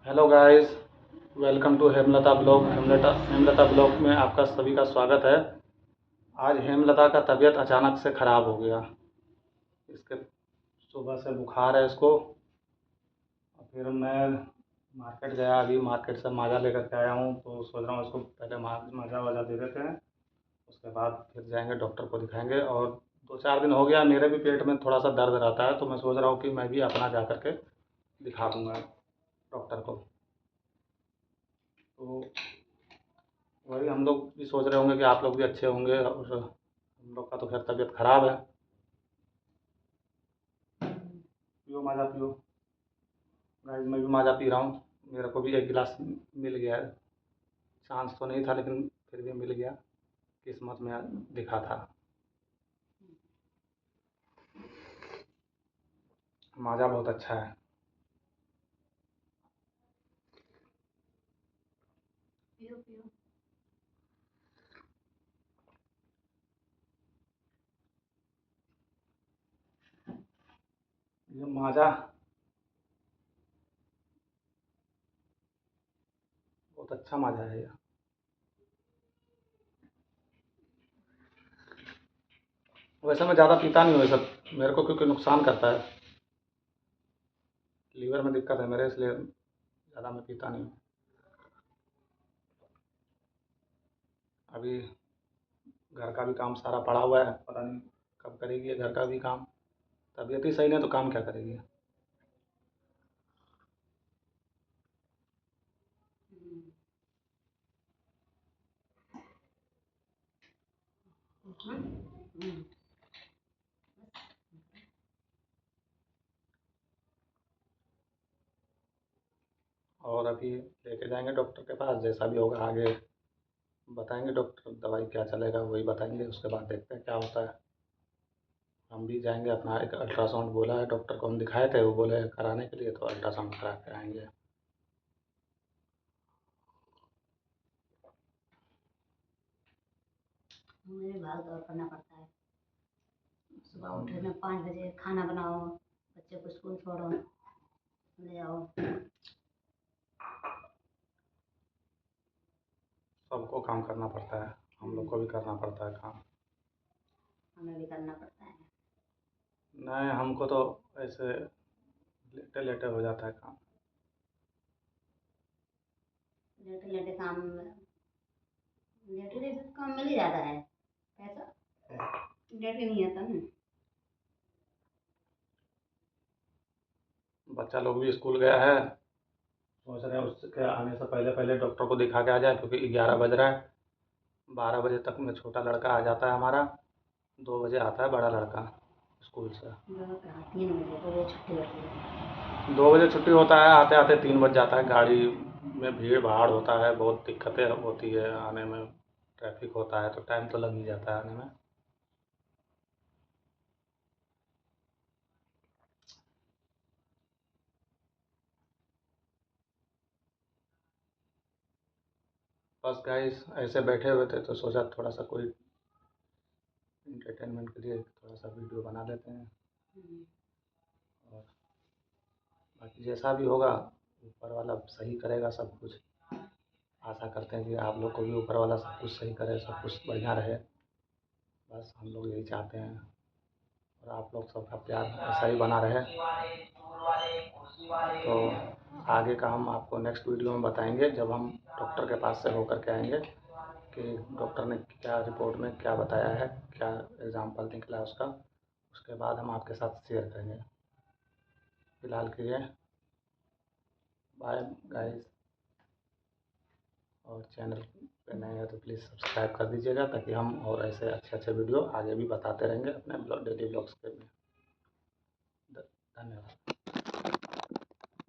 Hello guys, welcome to Hemlata blog. Hemlata blog में आपका सभी का स्वागत है। आज हेमलता का तबीयत अचानक से ख़राब हो गया। इसके सुबह से बुखार है इसको। और फिर मैं मार्केट गया, अभी मार्केट से माज़ा लेकर के आया हूँ, तो सोच रहा हूँ इसको पहले माज़ा वाज़ा दे देते हैं। उसके बाद फिर जाएंगे डॉक्टर को दिखाएंगे। और 2-4 दिन हो गया मेरे भी पेट में थोड़ा सा दर्द रहता है, तो मैं सोच रहा हूँ कि मैं भी अपना जा कर के दिखा दूँगा डॉक्टर को। तो वही हम लोग भी सोच रहे होंगे कि आप लोग भी अच्छे होंगे, और हम लोग का तो खैर तबीयत खराब है। पियो माज़ा पियो। गाइस, मैं भी माज़ा पी रहा हूँ। मेरे को भी एक गिलास मिल गया है। चांस तो नहीं था, लेकिन फिर भी मिल गया। किस्मत में लिखा था। माज़ा बहुत अच्छा है। पियो पियो। ये माज़ा बहुत अच्छा माज़ा है ये। वैसे मैं ज़्यादा पीता नहीं हूँ ये सब, मेरे को क्योंकि नुकसान करता है। लीवर में दिक्कत है मेरे, इसलिए ज़्यादा मैं पीता नहीं हूँ। अभी घर का भी काम सारा पड़ा हुआ है, पता नहीं कब करेगी ये घर का भी काम। तबीयत ही सही नहीं तो काम क्या करेगी। हम्म। और अभी लेके जाएंगे डॉक्टर के पास, जैसा भी होगा आगे बताएंगे डॉक्टर। दवाई क्या चलेगा वही बताएंगे, उसके बाद देखते हैं क्या होता है। हम भी जाएंगे अपना, एक अल्ट्रासाउंड बोला है डॉक्टर को, हम दिखाए थे, वो बोले कराने के लिए, तो अल्ट्रासाउंड करा के आएंगे। मुझे भाग दौड़ करना पड़ता है। सुबह उठे में 5 बजे खाना बनाओ, बच्चे को स्कूल छोड़ो, ले आओ। सबको काम करना पड़ता है, हम लोग को भी करना पड़ता है काम। हमें भी करना पड़ता है। नहीं, हमको तो ऐसे लेटे लेटे हो जाता है काम। लेटे लेटे काम, लेटे लेटे तो काम मिल ही जाता है। पैसा लेटे नहीं आता ना। बच्चा लोग भी स्कूल गया है, सोच रहे हैं उसके आने से पहले पहले डॉक्टर को दिखा के आ जाए, क्योंकि 11 बज रहा है। 12 बजे तक में छोटा लड़का आ जाता है हमारा, 2 बजे आता है बड़ा लड़का स्कूल से। 3 बजे 2 बजे छुट्टी होती है। 2 बजे छुट्टी होता है, आते आते 3 बज जाता है। गाड़ी में भीड़ भाड़ होता है, बहुत दिक्कतें होती है आने में। ट्रैफिक होता है तो टाइम तो लग ही जाता है आने में। बस गाइस, ऐसे बैठे हुए थे तो सोचा थोड़ा सा कोई इंटरटेनमेंट के लिए थोड़ा सा वीडियो बना लेते हैं। हम्म। और बाकी जैसा भी होगा ऊपर वाला सही करेगा सब कुछ। आशा करते हैं कि आप लोग को भी ऊपर वाला सब कुछ सही करे, सब कुछ बढ़िया रहे। बस हम लोग यही चाहते हैं, और आप लोग सबका प्यार ऐसा ही बना रहे। तो आगे का हम आपको नेक्स्ट वीडियो में बताएंगे, जब हम डॉक्टर के पास से होकर के आएंगे, कि डॉक्टर ने क्या रिपोर्ट में क्या बताया है, क्या एग्ज़ाम्पल निकला है उसका। उसके बाद हम आपके साथ शेयर करेंगे। फिलहाल के लिए बाय गाइस। और चैनल पे नए हैं तो प्लीज़ सब्सक्राइब कर दीजिएगा, ताकि हम और ऐसे अच्छे अच्छे वीडियो आगे भी बताते रहेंगे अपने डेली ब्लॉग्स के में। धन्यवाद।